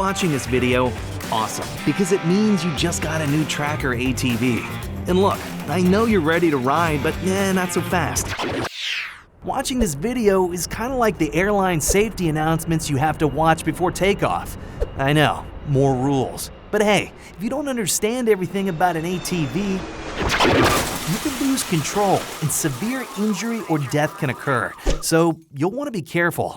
watching this video, awesome, because it means you just got a new tracker ATV. And look, I know you're ready to ride, but not so fast. Watching this video is kind of like the airline safety announcements you have to watch before takeoff. I know, more rules. But hey, if you don't understand everything about an ATV, you can lose control and severe injury or death can occur. So you'll want to be careful.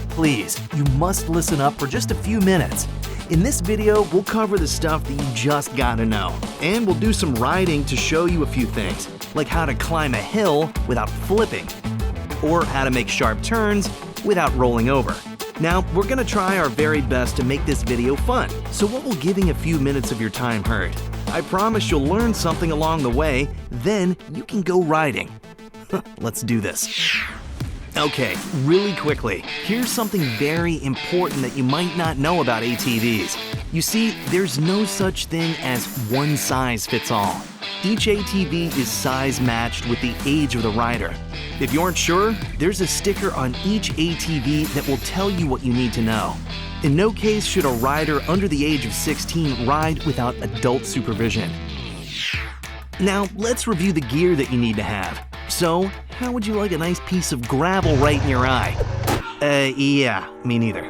Please, you must listen up for just a few minutes. In this video, we'll cover the stuff that you just gotta know. And we'll do some riding to show you a few things, like how to climb a hill without flipping, or how to make sharp turns without rolling over. Now, we're gonna try our very best to make this video fun, so what will giving a few minutes of your time hurt? I promise you'll learn something along the way, then you can go riding. Let's do this. Okay, really quickly, here's something very important that you might not know about ATVs. You see, there's no such thing as one size fits all. Each ATV is size matched with the age of the rider. If you aren't sure, there's a sticker on each ATV that will tell you what you need to know. In no case should a rider under the age of 16 ride without adult supervision. Now, let's review the gear that you need to have. So, how would you like a nice piece of gravel right in your eye? Yeah, me neither.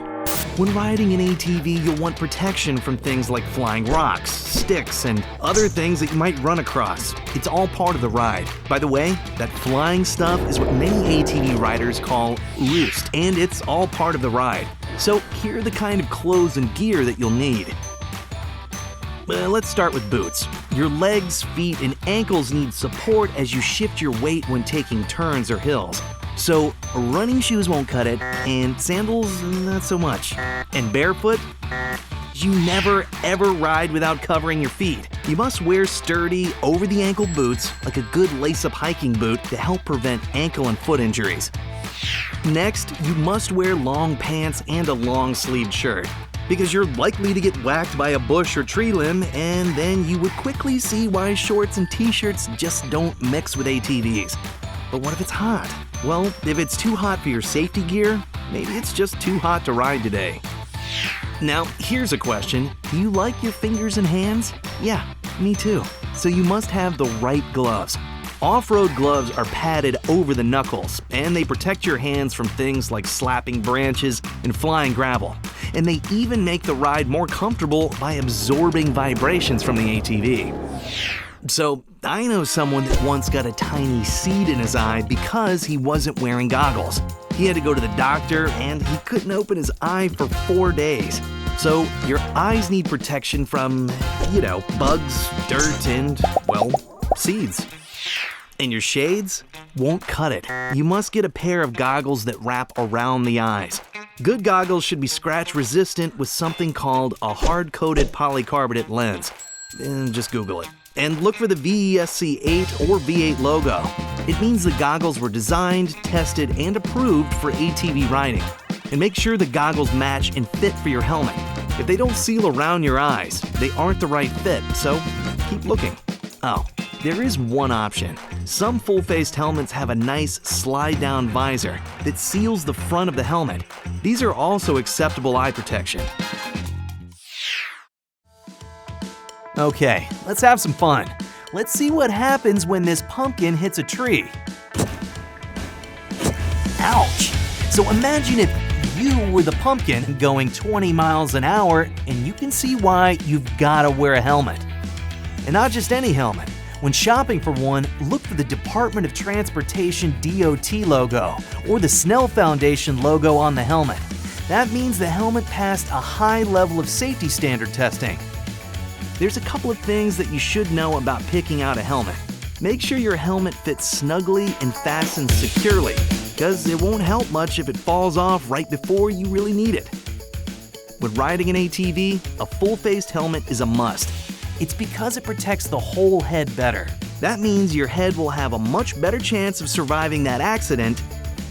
When riding an ATV, you'll want protection from things like flying rocks, sticks, and other things that you might run across. It's all part of the ride. By the way, that flying stuff is what many ATV riders call roost, and it's all part of the ride. So here are the kind of clothes and gear that you'll need. Let's start with boots. Your legs, feet, and ankles need support as you shift your weight when taking turns or hills. So running shoes won't cut it, and sandals, not so much. And barefoot? You never ever ride without covering your feet. You must wear sturdy, over-the-ankle boots, like a good lace-up hiking boot, to help prevent ankle and foot injuries. Next, you must wear long pants and a long-sleeved shirt, because you're likely to get whacked by a bush or tree limb, and then you would quickly see why shorts and t-shirts just don't mix with ATVs. But what if it's hot? Well, if it's too hot for your safety gear, maybe it's just too hot to ride today. Now, here's a question. Do you like your fingers and hands? Yeah, me too. So you must have the right gloves. Off-road gloves are padded over the knuckles, and they protect your hands from things like slapping branches and flying gravel. And they even make the ride more comfortable by absorbing vibrations from the ATV. So, I know someone that once got a tiny seed in his eye because he wasn't wearing goggles. He had to go to the doctor, and he couldn't open his eye for 4 days. So, your eyes need protection from, bugs, dirt, and, seeds. And your shades won't cut it. You must get a pair of goggles that wrap around the eyes. Good goggles should be scratch resistant with something called a hard-coated polycarbonate lens. Just Google it. And look for the VESC 8 or V8 logo. It means the goggles were designed, tested, and approved for ATV riding. And make sure the goggles match and fit for your helmet. If they don't seal around your eyes, they aren't the right fit, so keep looking. Oh, there is one option. Some full-faced helmets have a nice slide-down visor that seals the front of the helmet. These are also acceptable eye protection. Okay, let's have some fun. Let's see what happens when this pumpkin hits a tree. Ouch! So imagine if you were the pumpkin going 20 miles an hour, and you can see why you've gotta wear a helmet. And not just any helmet. When shopping for one, look for the Department of Transportation DOT logo or the Snell Foundation logo on the helmet. That means the helmet passed a high level of safety standard testing. There's a couple of things that you should know about picking out a helmet. Make sure your helmet fits snugly and fastens securely, because it won't help much if it falls off right before you really need it. When riding an ATV, a full-faced helmet is a must. It's because it protects the whole head better. That means your head will have a much better chance of surviving that accident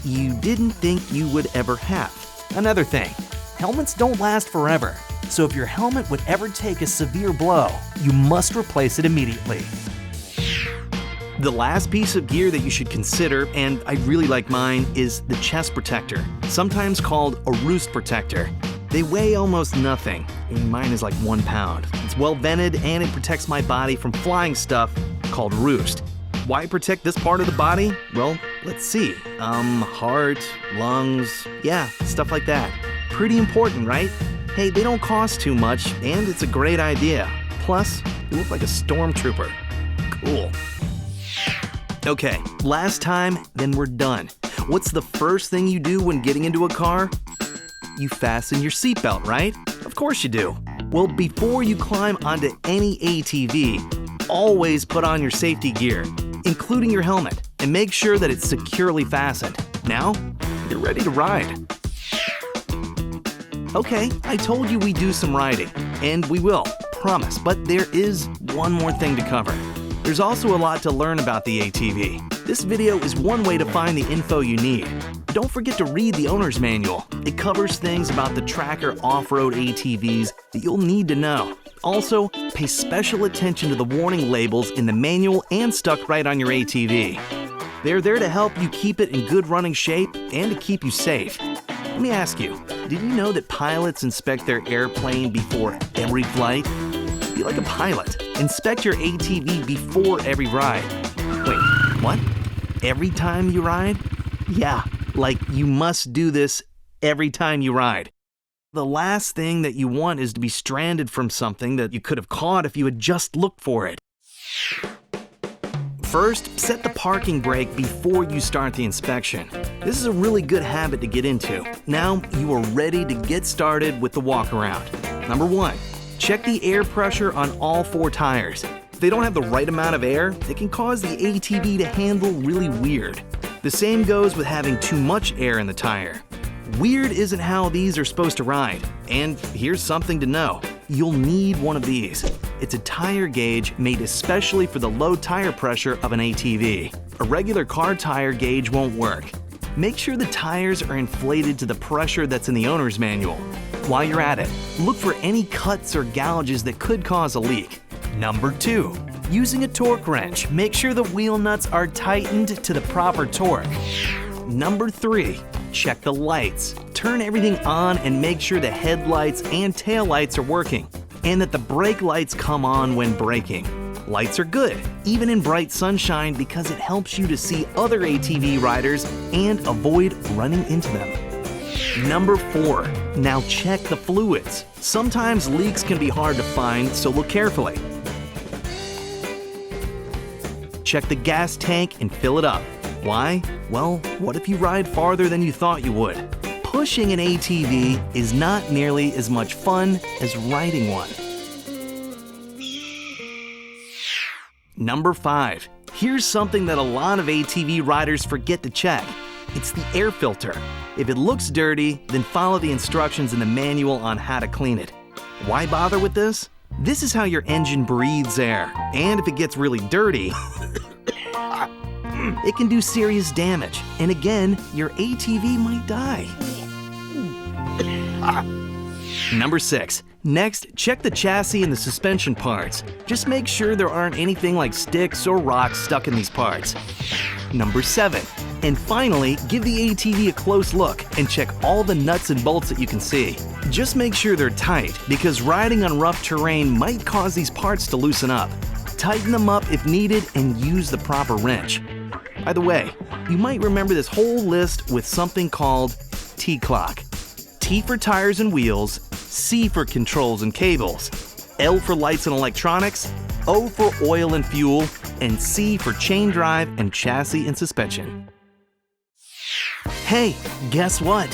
you didn't think you would ever have. Another thing, helmets don't last forever. So if your helmet would ever take a severe blow, you must replace it immediately. The last piece of gear that you should consider, and I really like mine, is the chest protector, sometimes called a roost protector. They weigh almost nothing. Mine is like 1 pound. It's well vented and it protects my body from flying stuff called roost. Why protect this part of the body? Well, let's see. Heart, lungs, yeah, stuff like that. Pretty important, right? Hey, they don't cost too much and it's a great idea. Plus, you look like a stormtrooper. Cool. Okay, last time, then we're done. What's the first thing you do when getting into a car? You fasten your seatbelt, right? Of course you do. Well, before you climb onto any ATV, always put on your safety gear, including your helmet, and make sure that it's securely fastened. Now, you're ready to ride. Okay, I told you we'd do some riding, and we will, promise, but there is one more thing to cover. There's also a lot to learn about the ATV. This video is one way to find the info you need. Don't forget to read the owner's manual. It covers things about the tracker off-road ATVs that you'll need to know. Also, pay special attention to the warning labels in the manual and stuck right on your ATV. They're there to help you keep it in good running shape and to keep you safe. Let me ask you, did you know that pilots inspect their airplane before every flight? Be like a pilot. Inspect your ATV before every ride. Wait, what? Every time you ride? Yeah, like you must do this every time you ride. The last thing that you want is to be stranded from something that you could have caught if you had just looked for it. First, set the parking brake before you start the inspection. This is a really good habit to get into. Now you are ready to get started with the walk around. Number 1, check the air pressure on all 4 tires. If they don't have the right amount of air, it can cause the ATV to handle really weird. The same goes with having too much air in the tire. Weird isn't how these are supposed to ride. And here's something to know. You'll need one of these. It's a tire gauge made especially for the low tire pressure of an ATV. A regular car tire gauge won't work. Make sure the tires are inflated to the pressure that's in the owner's manual. While you're at it, look for any cuts or gouges that could cause a leak. Number 2, using a torque wrench, make sure the wheel nuts are tightened to the proper torque. Number 3, check the lights. Turn everything on and make sure the headlights and taillights are working, and that the brake lights come on when braking. Lights are good, even in bright sunshine, because it helps you to see other ATV riders and avoid running into them. Number 4, now check the fluids. Sometimes leaks can be hard to find, so look carefully. Check the gas tank and fill it up. Why? Well, what if you ride farther than you thought you would? Pushing an ATV is not nearly as much fun as riding one. Number 5, here's something that a lot of ATV riders forget to check. It's the air filter. If it looks dirty, then follow the instructions in the manual on how to clean it. Why bother with this? This is how your engine breathes air, and if it gets really dirty, it can do serious damage, and again, your ATV might die. Number 6, next, check the chassis and the suspension parts. Just make sure there aren't anything like sticks or rocks stuck in these parts. Number 7, and finally, give the ATV a close look and check all the nuts and bolts that you can see. Just make sure they're tight, because riding on rough terrain might cause these parts to loosen up. Tighten them up if needed and use the proper wrench. By the way, you might remember this whole list with something called T-clock. T for tires and wheels, C for controls and cables, L for lights and electronics, O for oil and fuel, and C for chain drive and chassis and suspension. Hey, guess what?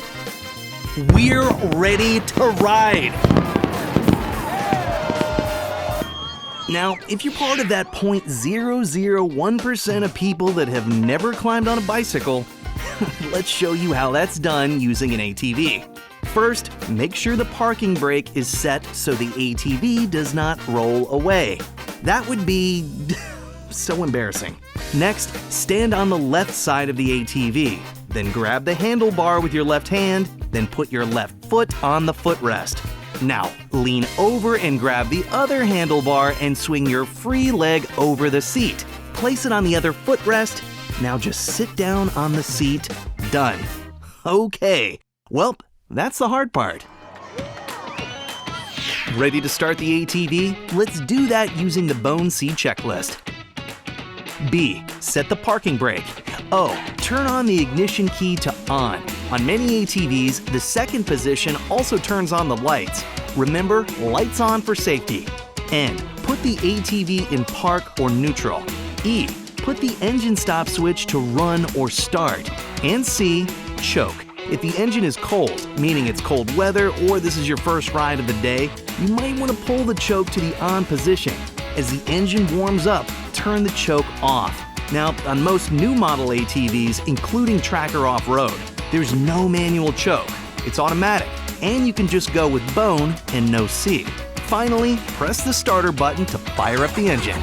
We're ready to ride! Now, if you're part of that 0.001% of people that have never climbed on a bicycle, let's show you how that's done using an ATV. First, make sure the parking brake is set so the ATV does not roll away. That would be so embarrassing. Next, stand on the left side of the ATV. Then grab the handlebar with your left hand, then put your left foot on the footrest. Now, lean over and grab the other handlebar and swing your free leg over the seat. Place it on the other footrest. Now just sit down on the seat. Done. Okay. Well, that's the hard part. Ready to start the ATV? Let's do that using the Bone C checklist. B. Set the parking brake. O. Turn on the ignition key to on. On many ATVs, the second position also turns on the lights. Remember, lights on for safety. N. Put the ATV in park or neutral. E. Put the engine stop switch to run or start. And C. Choke. If the engine is cold, meaning it's cold weather or this is your first ride of the day, you might want to pull the choke to the on position. As the engine warms up, turn the choke off. Now, on most new model ATVs, including Tracker Off-Road, there's no manual choke. It's automatic, and you can just go with Bone and no C. Finally, press the starter button to fire up the engine.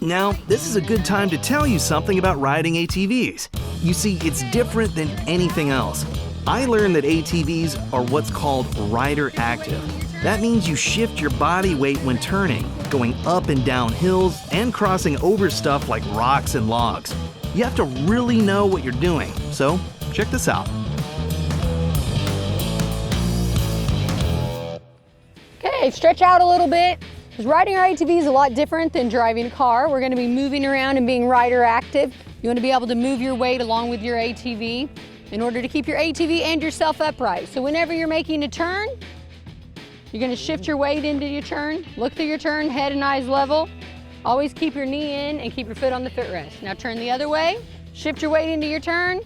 Now, this is a good time to tell you something about riding ATVs. You see, it's different than anything else. I learned that ATVs are what's called rider active. That means you shift your body weight when turning, going up and down hills, and crossing over stuff like rocks and logs. You have to really know what you're doing, so check this out. Okay, stretch out a little bit. Because riding our ATV is a lot different than driving a car. We're going to be moving around and being rider active. You want to be able to move your weight along with your ATV in order to keep your ATV and yourself upright. So whenever you're making a turn, you're going to shift your weight into your turn, look through your turn, head and eyes level. Always keep your knee in and keep your foot on the footrest. Now turn the other way, shift your weight into your turn,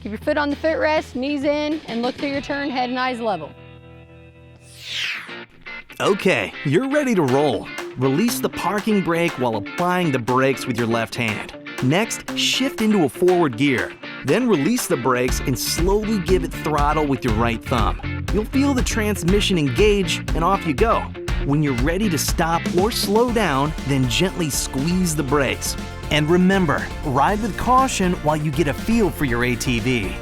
keep your foot on the footrest, knees in, and look through your turn, head and eyes level. Okay, you're ready to roll. Release the parking brake while applying the brakes with your left hand. Next, shift into a forward gear. Then release the brakes and slowly give it throttle with your right thumb. You'll feel the transmission engage and off you go. When you're ready to stop or slow down, then gently squeeze the brakes. And remember, ride with caution while you get a feel for your ATV.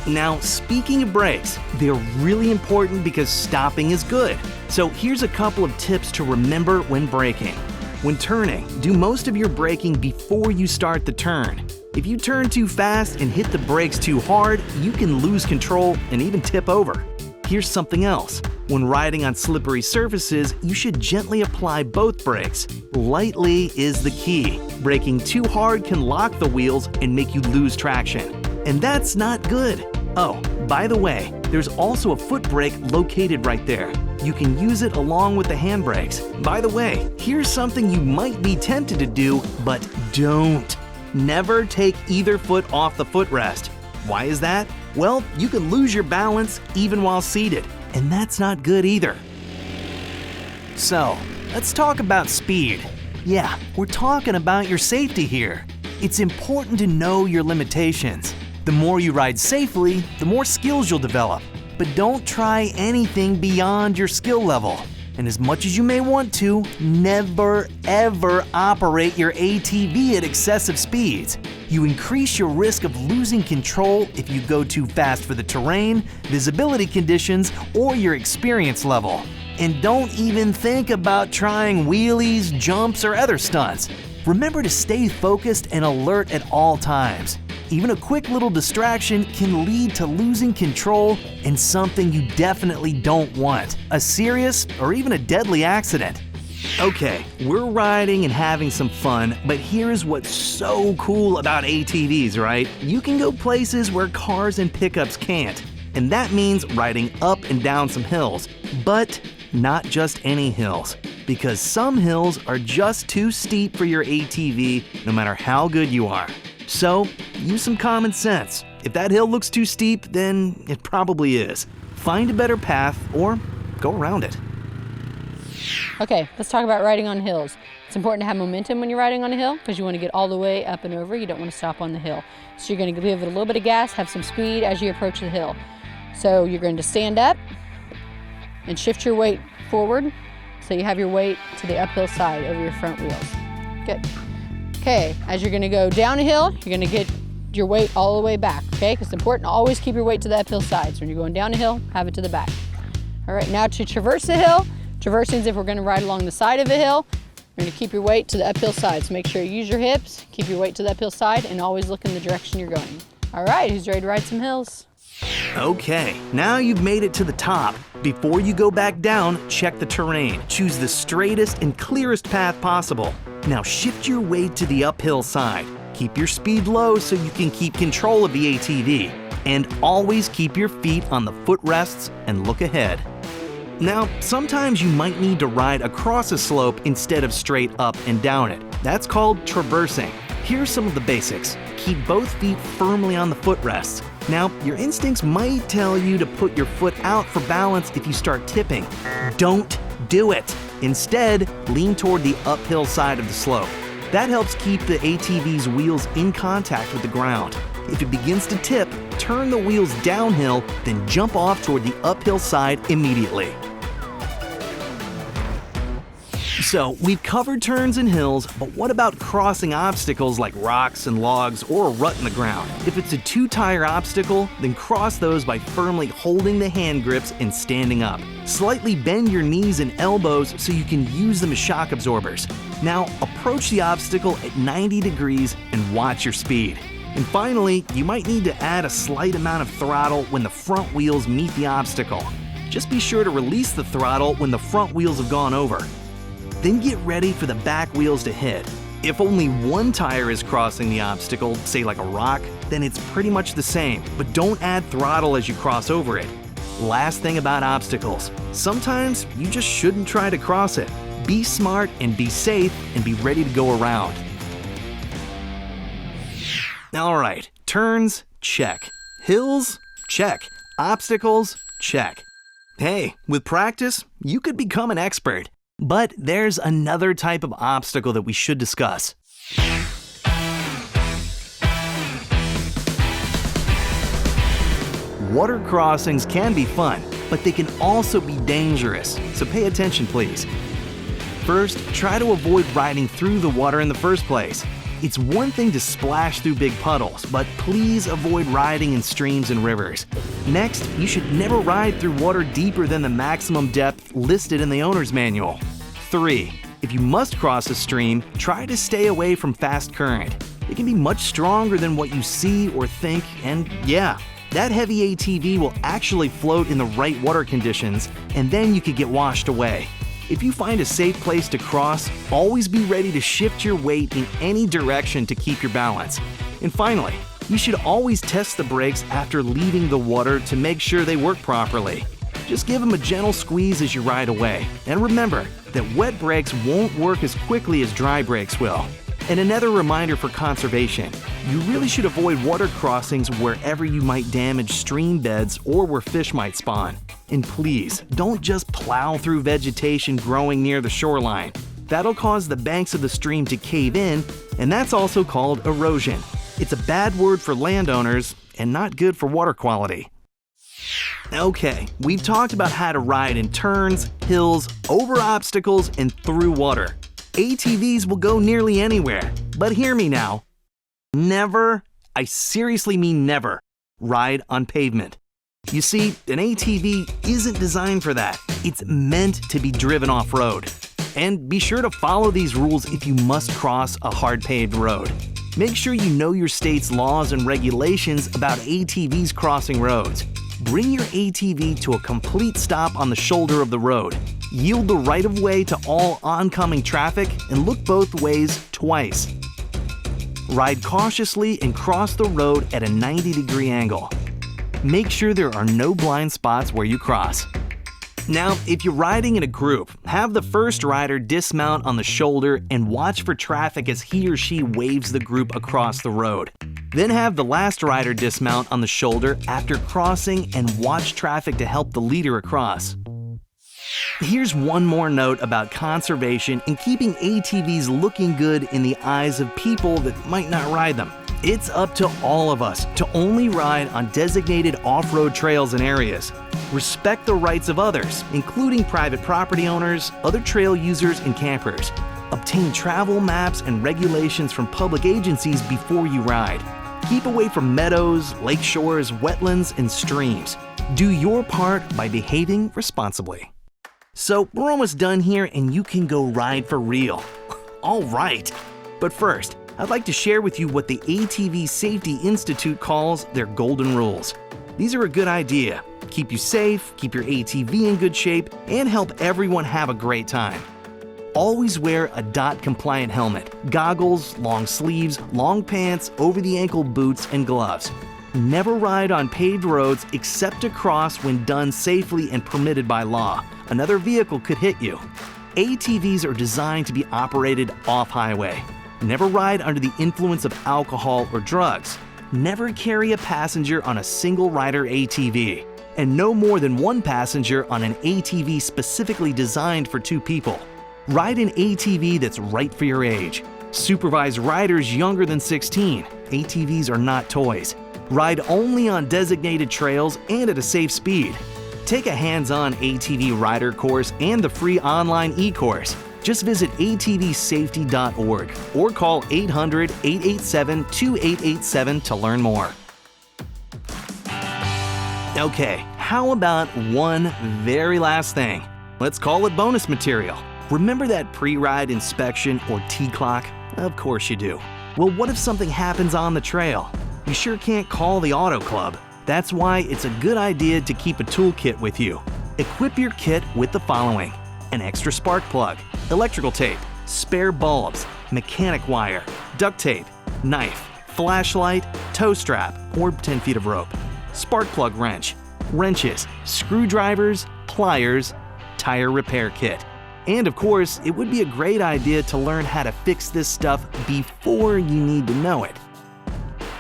Now, speaking of brakes, they're really important because stopping is good. So here's a couple of tips to remember when braking. When turning, do most of your braking before you start the turn. If you turn too fast and hit the brakes too hard, you can lose control and even tip over. Here's something else. When riding on slippery surfaces, you should gently apply both brakes. Lightly is the key. Braking too hard can lock the wheels and make you lose traction. And that's not good. Oh, by the way, there's also a foot brake located right there. You can use it along with the handbrakes. By the way, here's something you might be tempted to do, but don't. Never take either foot off the footrest. Why is that? Well, you can lose your balance even while seated, and that's not good either. So, let's talk about speed. Yeah, we're talking about your safety here. It's important to know your limitations. The more you ride safely, the more skills you'll develop. But don't try anything beyond your skill level. And as much as you may want to, never ever operate your ATV at excessive speeds. You increase your risk of losing control if you go too fast for the terrain, visibility conditions, or your experience level. And don't even think about trying wheelies, jumps, or other stunts. Remember to stay focused and alert at all times. Even a quick little distraction can lead to losing control and something you definitely don't want, a serious or even a deadly accident. Okay, we're riding and having some fun, but here's what's so cool about ATVs, right? You can go places where cars and pickups can't. And that means riding up and down some hills, but not just any hills. Because some hills are just too steep for your ATV, no matter how good you are. So, use some common sense. If that hill looks too steep, then it probably is. Find a better path or go around it. Okay, let's talk about riding on hills. It's important to have momentum when you're riding on a hill because you want to get all the way up and over. You don't want to stop on the hill. So you're going to give it a little bit of gas, have some speed as you approach the hill. So you're going to stand up and shift your weight forward so you have your weight to the uphill side over your front wheels. Good. Okay, as you're gonna go down a hill, you're gonna get your weight all the way back, okay? Because it's important to always keep your weight to the uphill side. So when you're going down a hill, have it to the back. All right, now to traverse the hill. Traversing is if we're gonna ride along the side of a hill, you're gonna keep your weight to the uphill side. So make sure you use your hips, keep your weight to the uphill side, and always look in the direction you're going. All right, who's ready to ride some hills? Okay, now you've made it to the top. Before you go back down, check the terrain. Choose the straightest and clearest path possible. Now shift your weight to the uphill side. Keep your speed low so you can keep control of the ATV. And always keep your feet on the footrests and look ahead. Now, sometimes you might need to ride across a slope instead of straight up and down it. That's called traversing. Here's some of the basics. Keep both feet firmly on the footrests. Now, your instincts might tell you to put your foot out for balance if you start tipping. Don't do it. Instead, lean toward the uphill side of the slope. That helps keep the ATV's wheels in contact with the ground. If it begins to tip, turn the wheels downhill, then jump off toward the uphill side immediately. So, we've covered turns and hills, but what about crossing obstacles like rocks and logs or a rut in the ground? If it's a two-tire obstacle, then cross those by firmly holding the hand grips and standing up. Slightly bend your knees and elbows so you can use them as shock absorbers. Now, approach the obstacle at 90 degrees and watch your speed. And finally, you might need to add a slight amount of throttle when the front wheels meet the obstacle. Just be sure to release the throttle when the front wheels have gone over. Then get ready for the back wheels to hit. If only one tire is crossing the obstacle, say like a rock, then it's pretty much the same, but don't add throttle as you cross over it. Last thing about obstacles, sometimes you just shouldn't try to cross it. Be smart and be safe and be ready to go around. Alright, turns, check. Hills, check. Obstacles, check. Hey, with practice, you could become an expert. But there's another type of obstacle that we should discuss. Water crossings can be fun, but they can also be dangerous, so pay attention please. First, try to avoid riding through the water in the first place. It's one thing to splash through big puddles, but please avoid riding in streams and rivers. Next, you should never ride through water deeper than the maximum depth listed in the owner's manual. 3. If you must cross a stream, try to stay away from fast current. It can be much stronger than what you see or think, and yeah, that heavy ATV will actually float in the right water conditions, and then you could get washed away. If you find a safe place to cross, always be ready to shift your weight in any direction to keep your balance. And finally, you should always test the brakes after leaving the water to make sure they work properly. Just give them a gentle squeeze as you ride away. And remember that wet brakes won't work as quickly as dry brakes will. And another reminder for conservation, you really should avoid water crossings wherever you might damage stream beds or where fish might spawn. And please, don't just plow through vegetation growing near the shoreline. That'll cause the banks of the stream to cave in, and that's also called erosion. It's a bad word for landowners and not good for water quality. Okay, we've talked about how to ride in turns, hills, over obstacles, and through water. ATVs will go nearly anywhere, but hear me now. Never, I seriously mean never, ride on pavement. You see, an ATV isn't designed for that. It's meant to be driven off-road. And be sure to follow these rules if you must cross a hard-paved road. Make sure you know your state's laws and regulations about ATVs crossing roads. Bring your ATV to a complete stop on the shoulder of the road. Yield the right-of-way to all oncoming traffic and look both ways twice. Ride cautiously and cross the road at a 90-degree angle. Make sure there are no blind spots where you cross. Now, if you're riding in a group, have the first rider dismount on the shoulder and watch for traffic as he or she waves the group across the road. Then have the last rider dismount on the shoulder after crossing and watch traffic to help the leader across. Here's one more note about conservation and keeping ATVs looking good in the eyes of people that might not ride them. It's up to all of us to only ride on designated off-road trails and areas. Respect the rights of others, including private property owners, other trail users, and campers. Obtain travel maps and regulations from public agencies before you ride. Keep away from meadows, lake shores, wetlands, and streams. Do your part by behaving responsibly. So we're almost done here and you can go ride for real. All right. But first, I'd like to share with you what the ATV Safety Institute calls their golden rules. These are a good idea. Keep you safe, keep your ATV in good shape, and help everyone have a great time. Always wear a DOT-compliant helmet, goggles, long sleeves, long pants, over-the-ankle boots, and gloves. Never ride on paved roads except to cross when done safely and permitted by law. Another vehicle could hit you. ATVs are designed to be operated off-highway. Never ride under the influence of alcohol or drugs. Never carry a passenger on a single-rider ATV. And no more than one passenger on an ATV specifically designed for 2 people. Ride an ATV that's right for your age. Supervise riders younger than 16. ATVs are not toys. Ride only on designated trails and at a safe speed. Take a hands-on ATV rider course and the free online e-course. Just visit atvsafety.org or call 800-887-2887 to learn more. Okay, how about one very last thing? Let's call it bonus material. Remember that pre-ride inspection or T-clock? Of course you do. Well, what if something happens on the trail? You sure can't call the auto club. That's why it's a good idea to keep a toolkit with you. Equip your kit with the following: an extra spark plug, electrical tape, spare bulbs, mechanic wire, duct tape, knife, flashlight, tow strap, or 10 feet of rope, spark plug wrench, wrenches, screwdrivers, pliers, tire repair kit. And of course, it would be a great idea to learn how to fix this stuff before you need to know it.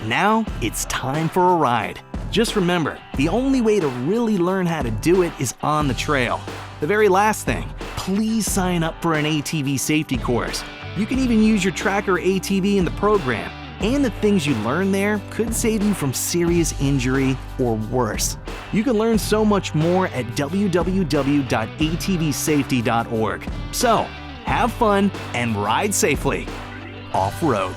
Now, it's time for a ride. Just remember, the only way to really learn how to do it is on the trail. The very last thing, please sign up for an ATV safety course. You can even use your tracker ATV in the program, and the things you learn there could save you from serious injury or worse. You can learn so much more at www.atvsafety.org. So, have fun and ride safely. Off-road.